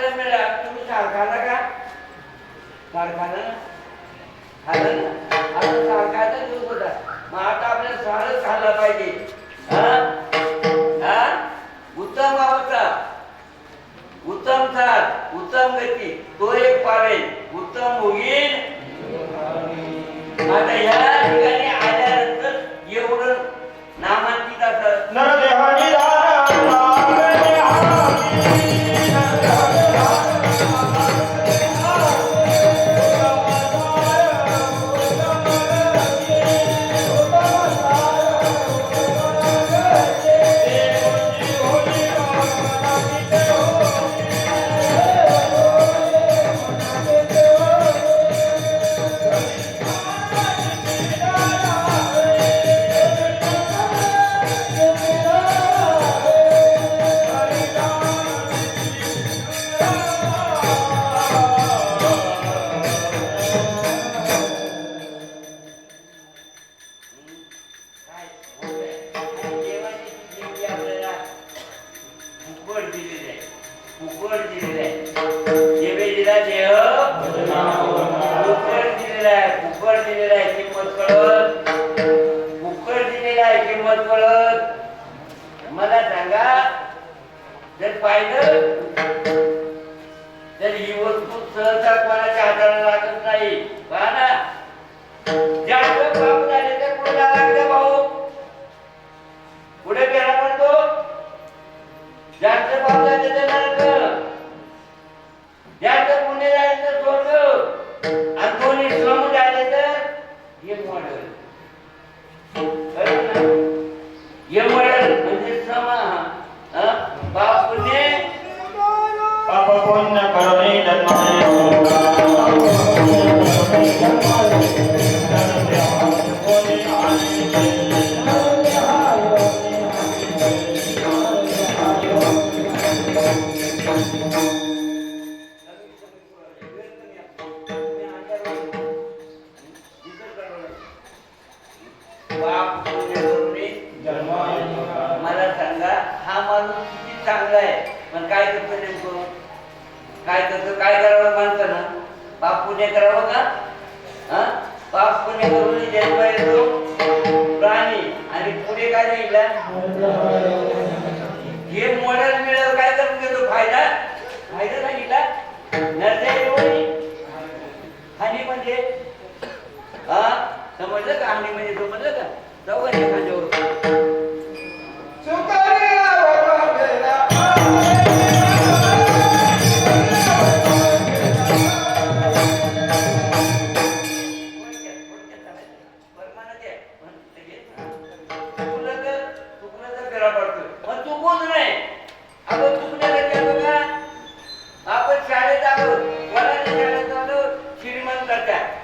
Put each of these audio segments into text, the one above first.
आपल्याला मिळाला तुम्ही कारखाना का कारखाना खाल्लं ना आता कारखाना दूध होता मग आता आपल्याला स्वारच खाल्ला पाहिजे उत्तम अवस्था उत्तम साथ उत्तम गती तो एक पावेल उत्तम होईल आता या ठिकाणी आल्यानंतर एवढं नामांकित असत नरदेहानी मला सांगा जर पाहिलं तर ही वस्तू सहसा कोणाच्या हाताला लागत नाही पहा ना जास्त पाप झाले तर पुढे लागतं भाऊ पुढे गेला म्हणतो जास्त पाप झाले तर नरक जास्त पुण्य झाले तर स्वर्ग आणि दोन्ही श्रम झाले तर यमवाडल यमवाडल म्हणजे समा पाप पुण्य करुणे मला सांगा हा माणूस किती चांगला आहे पण काय करतो नेमकं काय करतो काय करावं माणसानं पाप पुण्य करावं का पाप पुण्य करून जन्म येतो प्राणी आणि पुढे काय राहिला हे मॉडेल मिळालं काय करून घेतो फायदा फायदा सांगितला नरते हानी म्हणजे समजलं का हानी म्हणजे समजलं का जाऊ खांद्यावर आपण शाळेत आलो कोणाच्या शाळेत आलो श्रीमंत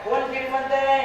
कोण श्रीमंत आहे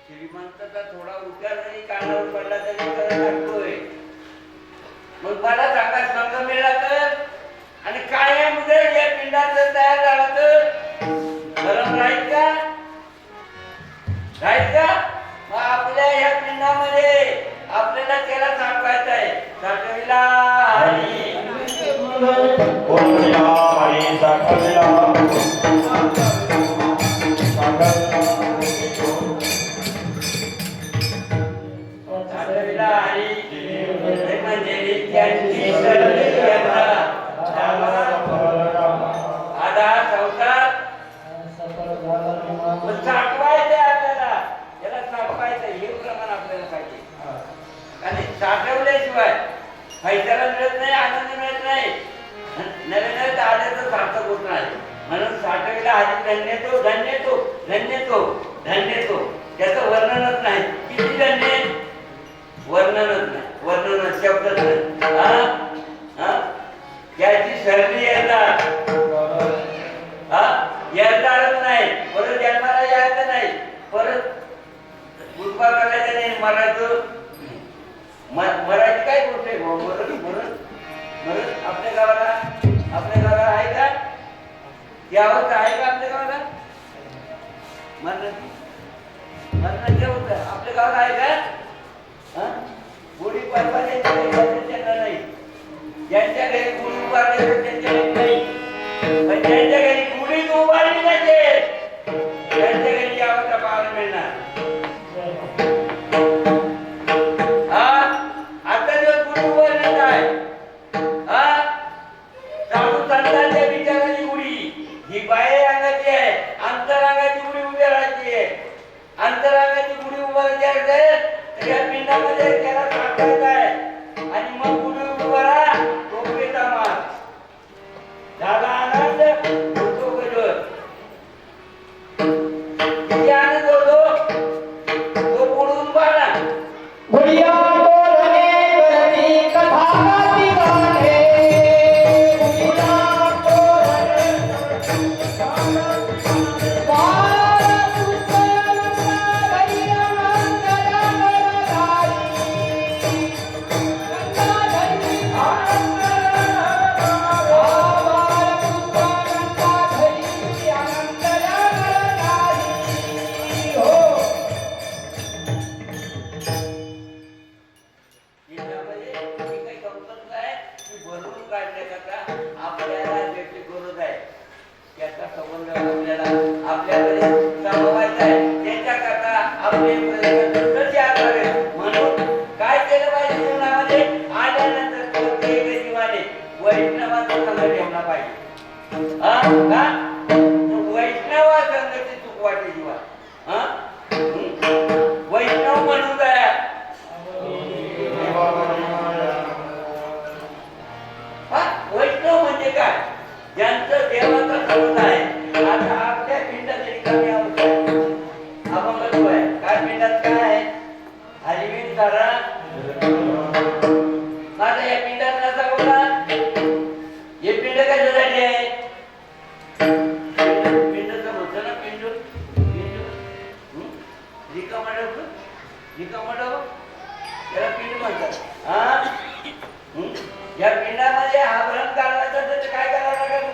श्रीमंतचा थोडा उद्गार जरी कानावर पडला तरी करायला लागतोय मग मला सांगा संघ मिळला तर आणि कायम जर या पिंडात जर तयार झाला तर गरम राहील का मग आपल्या या पिंडामध्ये आपल्याला त्याला साठवायचं आहे साठविला हरी आधा संसार पाहिजे. आणि साठवल्याशिवाय पैशाला मिळत नाही, आनंद मिळत नाही, नवीन नवीन आल्याचं सार्थक होत नाही. म्हणून साठवलेला आधी धन्य तो, धन्य तो, धन्य तो, धन्य तो. त्याचं वर्णनच नाही. किती धन्य, वर्णनच नाही, वर्णन शब्दच नाही. त्याची सर्दी येतात, येणारच नाही, परत जन्माला यायचं नाही, परत उद्भव करायचं नाही. मराठी काय गोष्ट आहे? मरण आपल्या गावाला आहे का? यावं आहे का आपल्या गावाला? मरण होत आपल्या गावाला आहे का? गुढी पाडवा त्यांना नाही, ज्यांच्या घरी गुढी उभारले त्यांच्या घरी नाही, पण ज्यांच्या घरी गुढी उभारली नसेल त्यांच्या घरी यावं पाहायला मिळणार. आता दिवस गुढी उभारली काय? साधू संतांच्या विचाराची गुढी ही बाह्य अंगाची आहे, अंतरांगाची गुढी उभी राहायची आहे. अंतरांगाची गुढी उभारायची असेल तर या पिंडामध्ये त्याला टाकायचं आहे आणि मग गुढी उभारा टोपीचा मार झाला आनंद होतो गजर. किती आनंद होतो तो पुढून बाळा गुडिया तोरणे करती कथागाती गाणे. गुडिया तोरणे वैष्णवा संगती चुकवाटे जीवा. वैष्णव म्हणून वैष्णव म्हणजे काय? ज्यांचं देवाचा संबंध आहे. आता आपल्या पिंडात रिकामी आपण आहे काय पिंडात काय आहे? हरिवीर सारा माझा या पिंडात नसा बोला. हे पिंड कशासाठी आहे? पिंडचं होतं ना, पिंड रिकामंडप त्याला पिंड म्हणतात. या पिंडामध्ये आवरण करायचं तर काय करावं लागेल?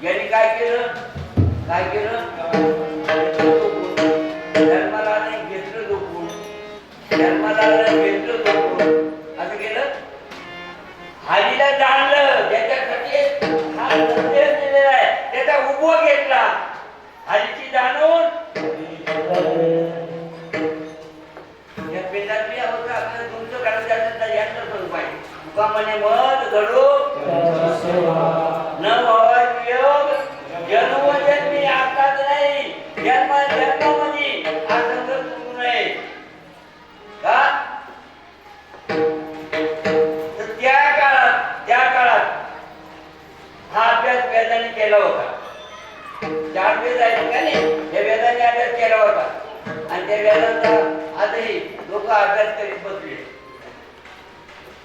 यांनी काय केलं? धर्माला घेतलं झोपून, धर्माला घेतलं झोपून असं केलं. हरीला जाणलं, ज्याच्यासाठी हा संदेश दिलेला आहे त्याचा उपभोग घेतला. हरीची जाणून या पिंडातली अवस्था आपल्याला तुमचं करायचं असेल तर यांचं करू पाहिजे. तुका म्हणे मत घडो न व्हावा वियोग, जन्मोजन्मी आताच नाही, जन्मामध्ये हा संघ सुरू नये का? केला होता. 4 वेद आहेत का नाही, त्या वेदांनी अभ्यास केला होता आणि त्या वेदांचा आजही लोक अभ्यास करीत बसले.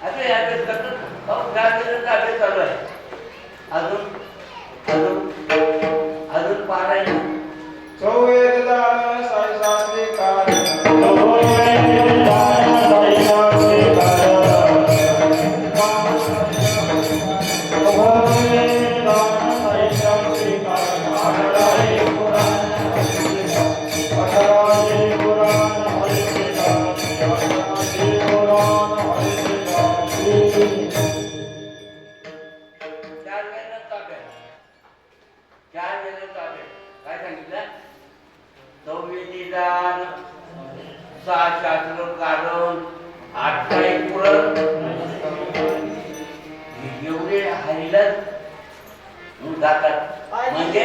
आजही अभ्यास करतात. वेदांचा अभ्यास चालू आहे. अजून अजून अजून पारायण चौवेदान साईशास्त्री कार्य चौवेदान साईशास्त्री कार्य चौवेदान साईशास्त्री कार्य अठराशे पुराण चार वेदांचा अभ्यास काय सांगितलं? संविधान, 6 शास्त्र कारण, 18 पुराण, एवढे हरिलाच जातात. म्हणजे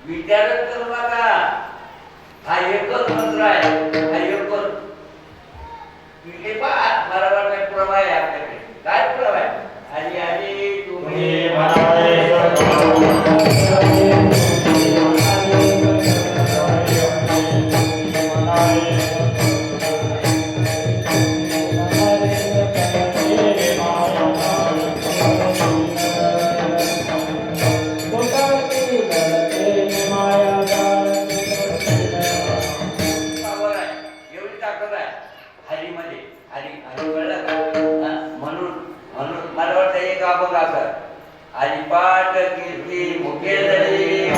विचारच करू नका. हा एकच मंत्र आहे. हा एकच तिथे पहा मला वाटतं पुरावा आहे आपल्याकडे. काय पुरावा आहे? आणि आणि तुम्ही हरिपाठ कीर्ती मुखे जरी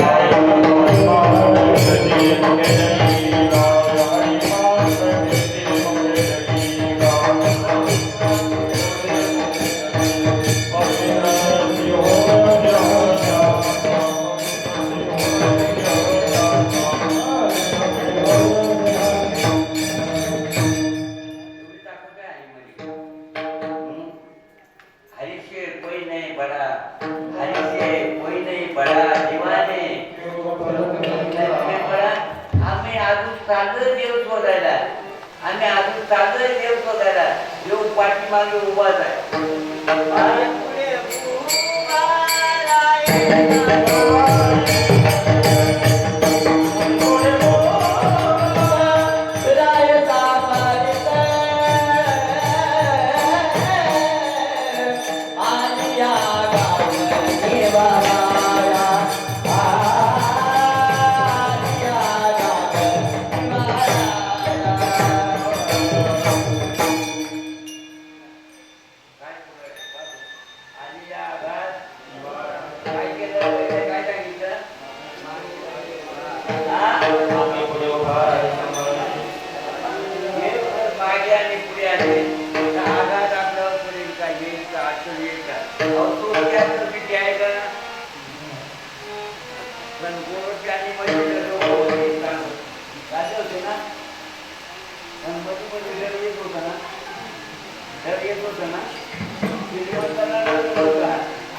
पाठीमागे उभाच आहे.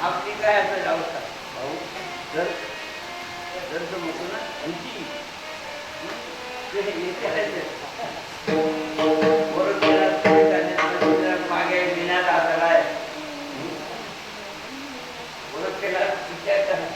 आपली काय असेल अवस्था भाऊ जर म्हणतो ना मागे विनात आला आहे. विचार करा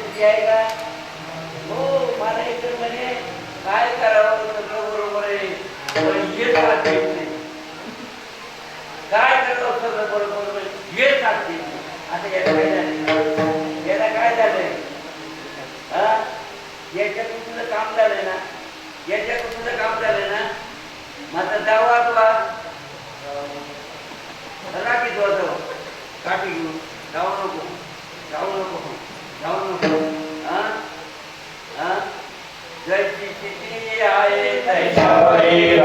परिस्थिती आहे का? हो, मला इतर म्हणे काय करावं सगळं बरोबर आहे पण हे साथ येत नाही. काय करावं सगळं बरोबर हे साथ येत नाही. आता याला काय झालं? याला काय झालंय? याच्यातून तुझं काम झालंय ना, याच्यातून तुझं काम झालंय ना, माझा जावा तुला राखी तुला काठी घेऊन जाऊ नको, जाऊ नको, जाऊ नको. जशी स्थिती आहे तशावरी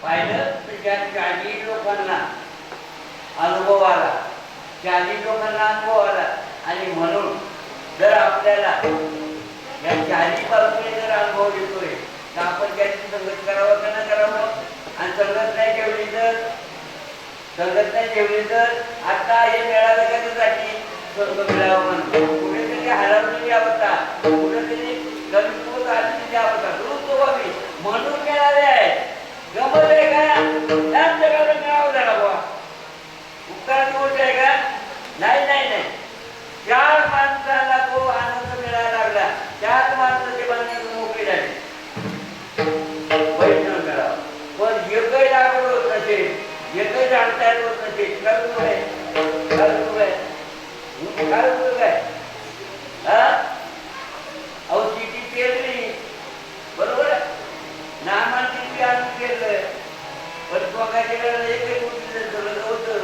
पाहिलं तर ज्या 40 लोकांना अनुभव आला, 40 लोकांना अनुभव आला आणि म्हणून जर आपल्याला या 40 बाजूने जर अनुभव येतोय तर आपण त्याची संगत करावं का नाही करावं? आणि संगत नाही ठेवली तर आता हे मिळालं कशासाठी? स्वर्ग मिळावं म्हणतो. कुठेतरी हरवलेली अवस्था, कुठेतरी कमी आलेली अवस्था दुरुस्त व्हावी म्हणून मिळाले आहे. गमत आहे का? त्याच जगाला मिळावं झाला बुवा. उपकाराची गोष्ट आहे का? नाही नाही नाही. चार माणसाला तो आनंद मिळायला लागला, त्याच माणसाचे बंधन मोकळे झाले. वैष्णव करावं पण एकही लागवड होत नसेल, एकही जाणता येत होत नसेल, काय उपयोग आहे? काय उपयोग आहे? काय उपयोग आहे? अहो चिठी पेरली बरोबर आहे, नामांकित बी आणून केलं पण स्वतःच्या वेळेला एकही गोष्टी होतं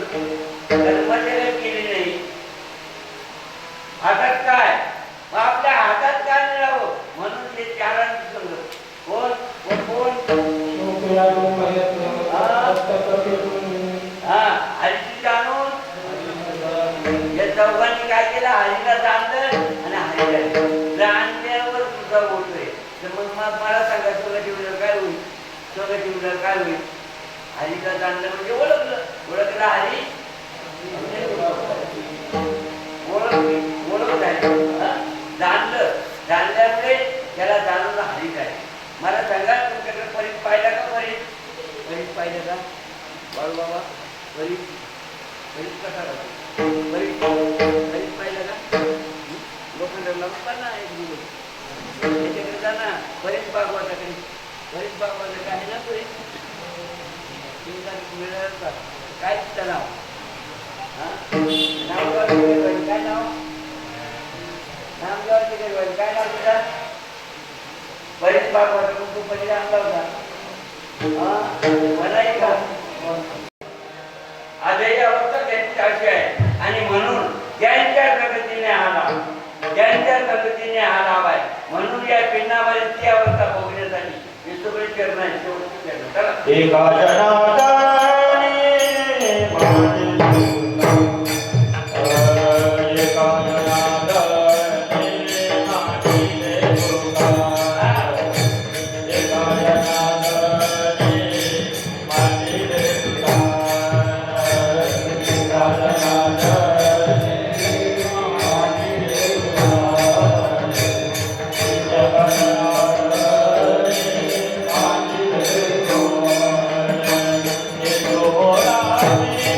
कर्मचारी केली नाही. हातात काय? मग आपल्या हातात काय मिळावं म्हणून ते चारांची संगत. कोण कोण कोण? हरीची जाणून या चौघांनी काय केलं? हरीला जाणलं आणि हरीला जाणल्यावर तुझा होतोय. तर मग मला सांगा सगळं ठेवलं काय होईल? सगळं ठेवलं काय होईल? हरीला जाणलं म्हणजे ओळखलं हरी ओळख झाली. जाणल्यामुळे त्याला जाणून हरी झाली. मला सांगा तुमच्याकडे परीत पाहिला का? परीत पाहिलं का बाळू बाबा? परीत कसा राहतो? परीत पाहिलं का? लोखंडाला ना एक दिवस त्याच्याकडे जा ना, परीत भागवताकडे. परीत भागवता काय ना परीत मिळालं का? काय तिचं नाव? काय नाव? नामगावची गरवाडी काय नाव तुझा? परीत भागवताकडून तू पहिला आणला होता. मलाही का आजही अवस्था त्यांची अशी आहे आणि म्हणून त्यांच्या प्रगतीने हा लाभ आहे. म्हणून या पिंडामध्ये ती अवस्था भोगण्यासाठी हे सगळे चरण आहे. शेवटची चरण चला. एका जनार्दनी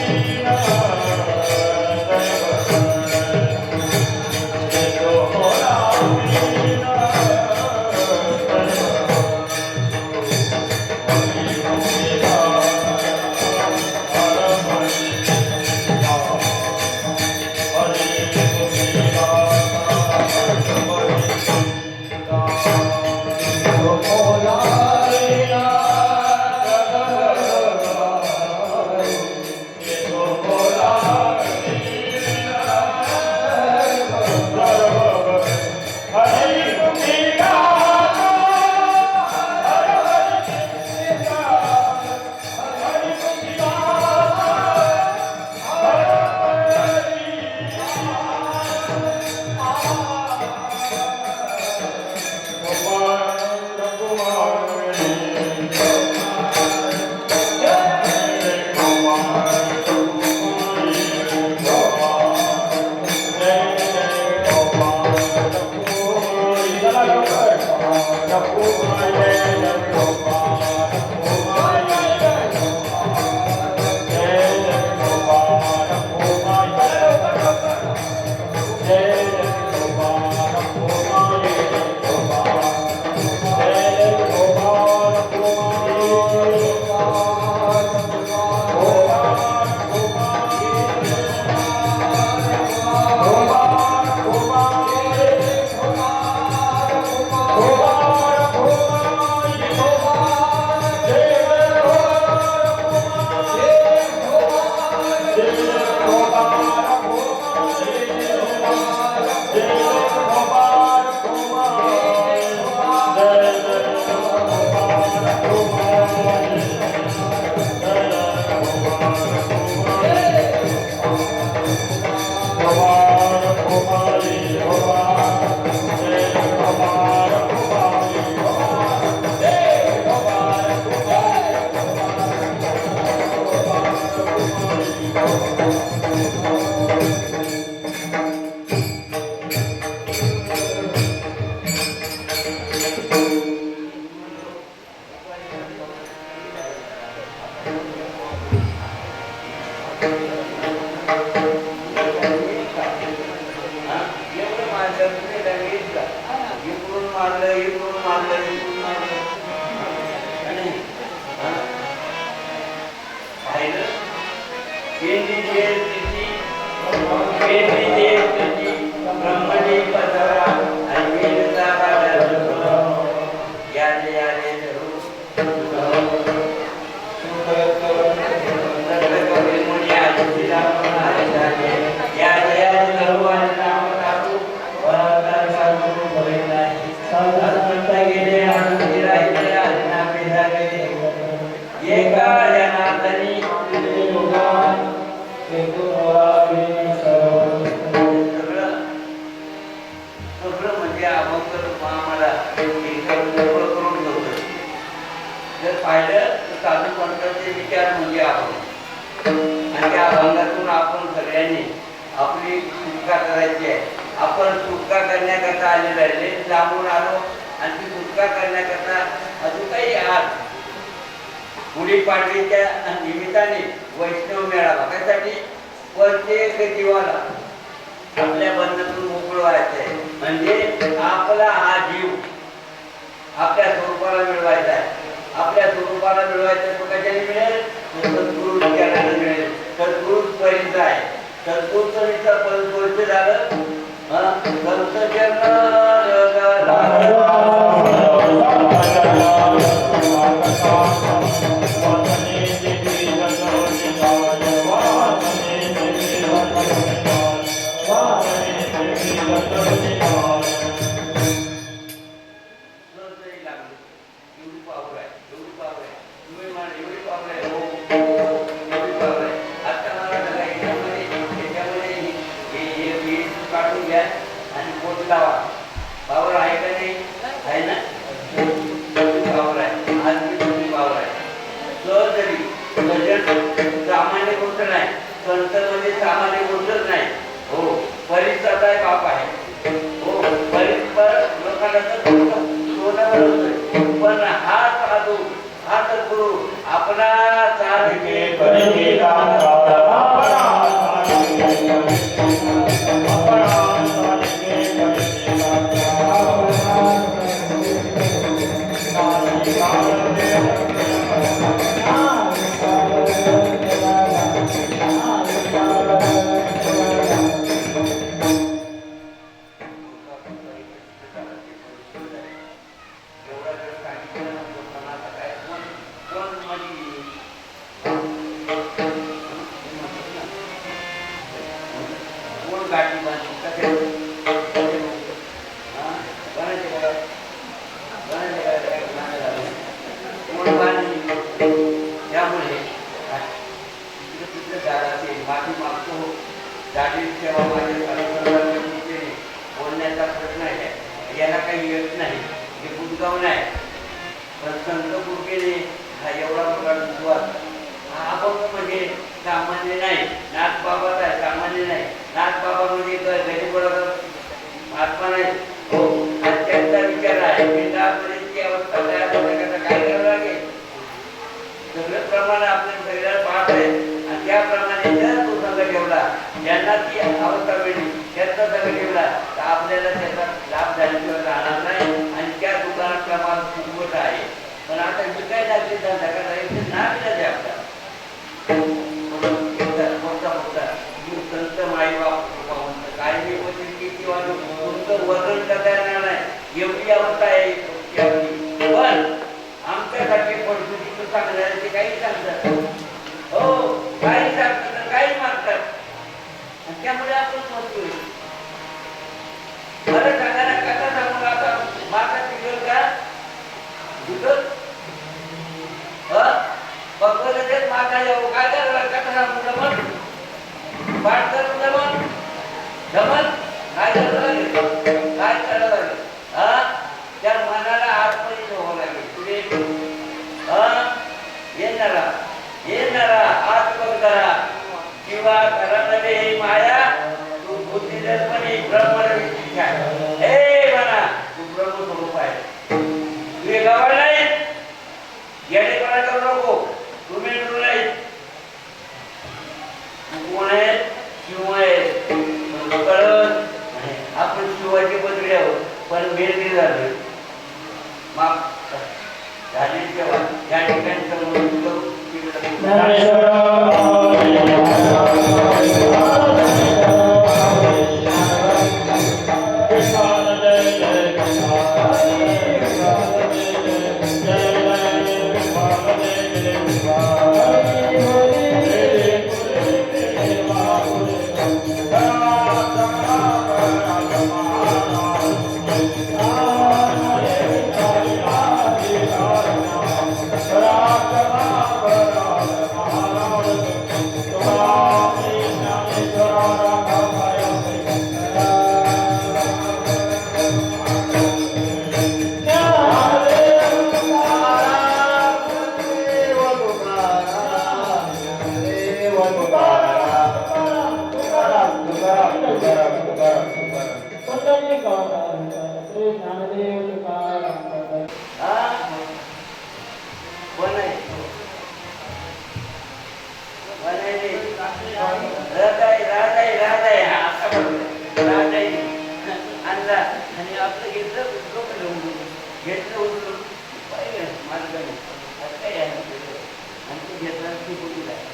Thank you. एवढं मारलं तुम्ही लगेच का? इकडून मारलं इकडून मारलं इकडून मारलं आणि पाहिलं केंद्री जेल तिची केंद्री जेल तिची ब्रह्मणी पदरा आणि वेदचा बाजार याले याले धरू सगळं म्हणजे अभंकर आम्हाला करून ठेवलं. जर पाहिलं तर साधू संतांचे विचार म्हणजे अभंग आणि त्या अभंगातून आपण सगळ्यांनी आपली सुटका करायची आहे. आपण सुटका करण्याकरता आलेले आहे, लांबून आलो आणि ती सुटका करण्याकरता अजून काही आज गुढीपाडवीच्या निमित्ताने वैष्णव मेळावा कशासाठी प्रत्येक जीवाला आपल्या बंधनातून मोकळं व्हायचं आहे. म्हणजे आपला हा जीव आपल्या स्वरूपाला मिळवायचा आहे. आपल्या स्वरूपाला मिळवायचं तो कशाने मिळेल? सद्गुरु विचाराने मिळेल. सद्गुरु परिचय आहे. सद्गुरुचं परिचय झालं संत काढून घ्या आणि पोट लावा. पावर आहे का नाही? आहे ना? पावर आहे. आज मी तुम्ही पावर आहे. सहजरी भजन सामान्य गोष्ट नाही. संत म्हणजे सामान्य गोष्टच नाही. हो, परिसचा बाप आहे. हो, परिसर लोकांना तर सोनं बनवतोय. पण हा साधू हा सद्गुरु आपला साधके बोलण्याचा प्रश्न आहे. याला काही येत नाही. हे बुजगाव नाही. पण संत गुरुकेने हा एवढा मोठा विश्वास हा अभंग म्हणजे सामान्य नाही. नाथ बाबाचा आहे, सामान्य नाही. नाथ बाबा म्हणजे गरीब महात्मा नाही. हो, त्यांचा विचार आहे. पिंडापर्यंतची अवस्था तयार करण्याकरता काय करावं लागेल? सगळं प्रमाण आपल्या शरीरात पाहत आहे आणि त्याप्रमाणे जर तो संघ ठेवला, ज्यांना ती अवस्था मिळली त्याचा संघ ठेवला तर आपल्याला त्याचा लाभ झाल्याशिवाय राहणार नाही आणि त्या दुकानात प्रमाण फुगवत आहे. पण आता विकाय लागते धंदा करायचं नाव आहे आपला मोठा संत माईबाप काय मी बोलते किंवा तुमचं वर्णन करता येणार नाही एवढी अवस्था आहे. पण आमच्यासाठी परिस्थिती चांगलं ते काही सांगतात. हो, काही सांगतात काही मागतात आणि त्यामुळे आपण म्हणतोय. मला सांगा ना कसा सांगू आता मागं तिकडं का दुसरं भगवत माता येऊ काय करायला कसा सांगू जमल पाठ करून जमल जमल काय करावं लागेल काय करावं लागेल? त्या मनाला आतमध्ये ठेवावं लागेल. पुढे येणारा जीवा करणारे हे माया तू बुद्धिदर्पणे ब्रह्मविद्या हे म्हणा तू ब्रह्मस्वरूप आहे तू हे गवळ नाही येडेपणा करू नको तू मेंढरू नाही तू कोण आहे शिव आहे कळत आपण शिवाचे बदले आहोत पण मेंढरी झालोय माफ झाली तेव्हा या ठिकाणी समोर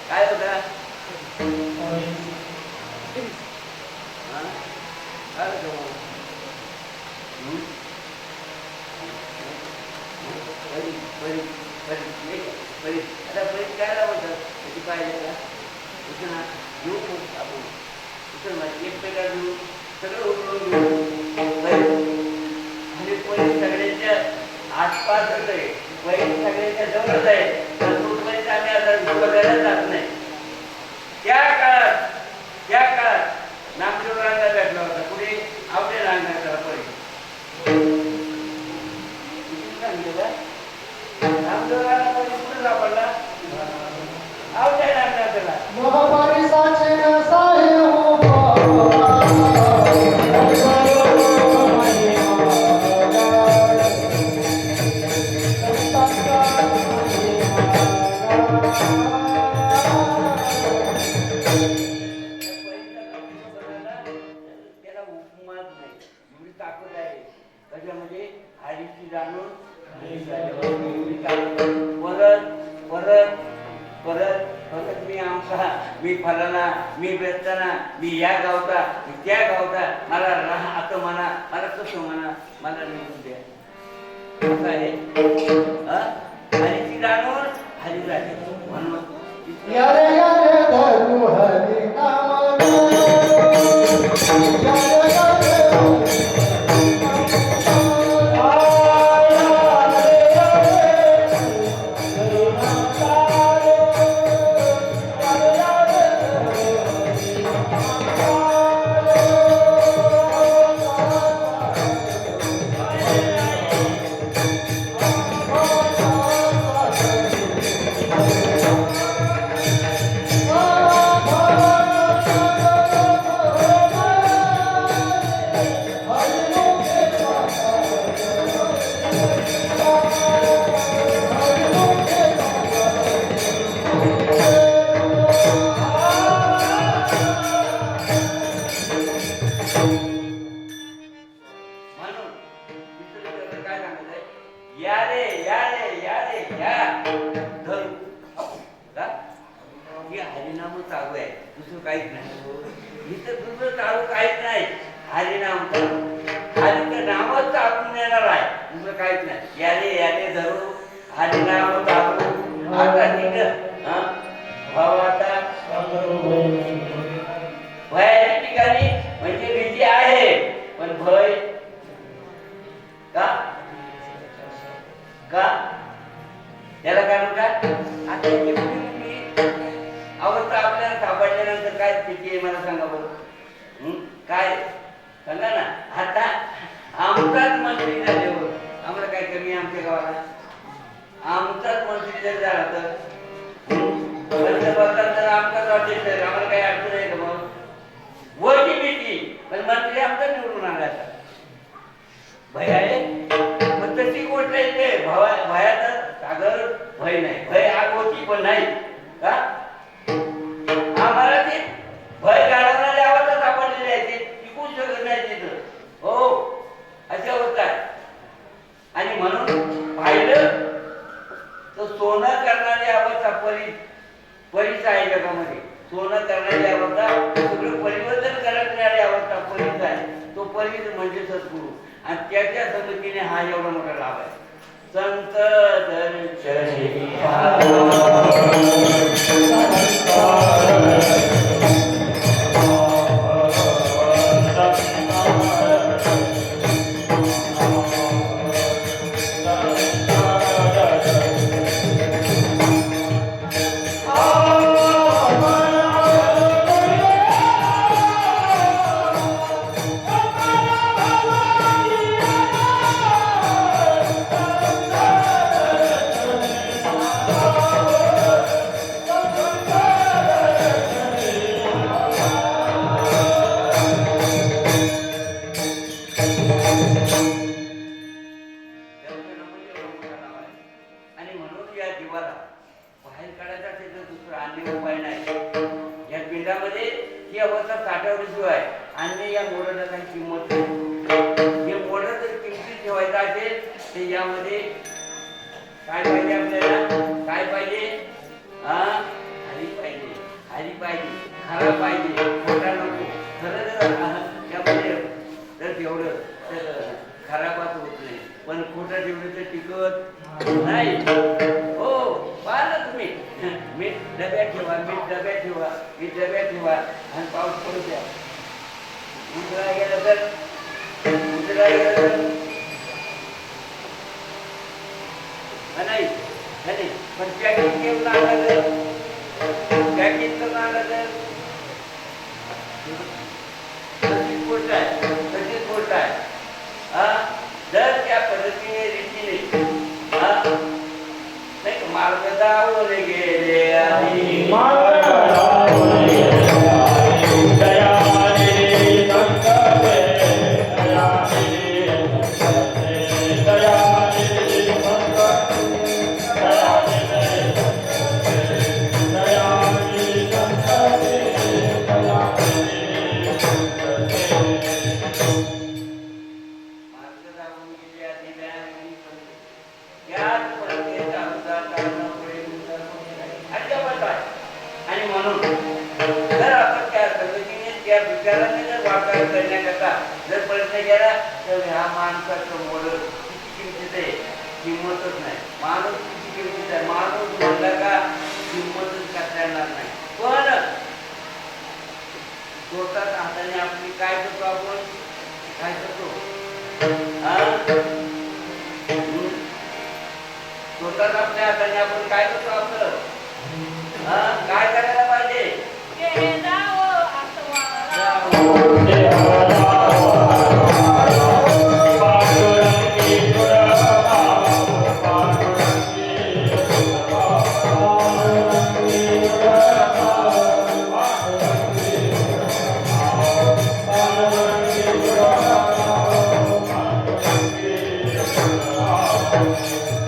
काय होता सगळ्यांच्या आसपासच आहे सगळ्यांच्या जवळच आहे आम्ही आता बघायला जात नाही त्या काळात नामदेव रांगा भेटला होता पुढे आवडे रांगा नामदेव रांगा पुढे सापडला आवडे रांगा त्याला मी फलाना मी बेचताना मी या गावता मी त्या गावता मला राहा आता म्हणा मला कसं म्हणा मला निघून द्या कसं आहे आणि ती जाणून हरी झाली म्हणून आमचाच मंत्री जर झाला तर आमचाच अध्यक्ष आम्हाला काही अडचण येते पण मंत्री आमचा निवडून आणायचा भय आहे मग तशी गोष्ट आहे ते भयाचं सागर भय नाही भय आग होती पण नाही का आम्हाला ते भय घालवणारे आवाज सापडलेले आहे ते टिकून शकत नाही तिथं हो अशा होत आहे आणि म्हणून पाहिलं तर सोनं करणारी अवस्था परीच आहे जगामध्ये सोनं करणारी अवस्था सगळं परिवर्तन करणारी अवस्था परीच आहे तो परीच म्हणजे सद्गुरू आणि त्याच्या संगतीने हा एवढा मोठा लाभ आहे संत दर्शनी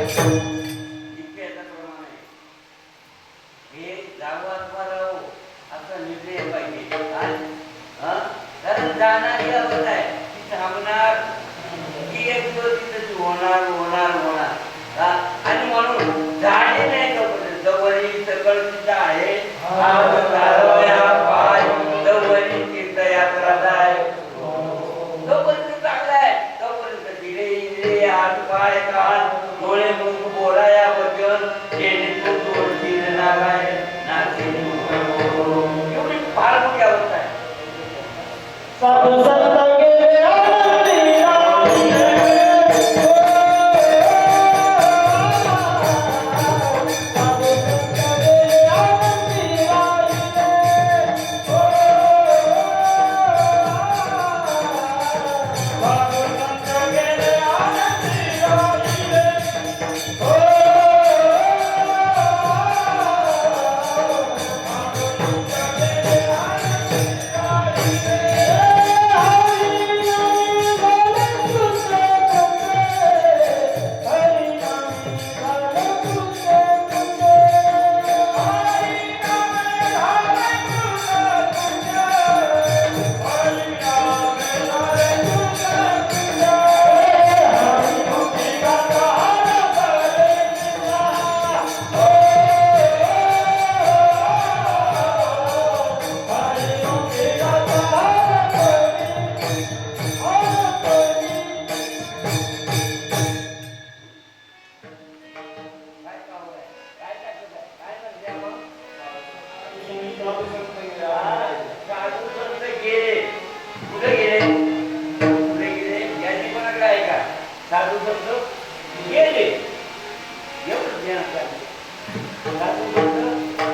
Yeah.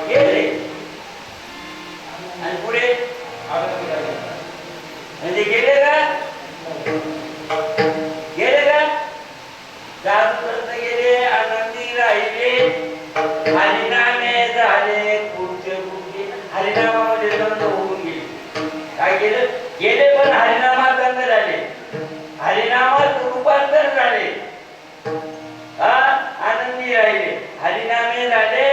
गेले आणि पुढे म्हणजे गेले का जातपर्यंत गेले आनंदी राहिले हरिनामे झाले पुढचे हरिनामामध्ये बंद होऊन गेले काय केलं गेले पण हरिनामात बंद झाले हरिनामात रूपांतर झाले आनंदी राहिले हरिनामे झाले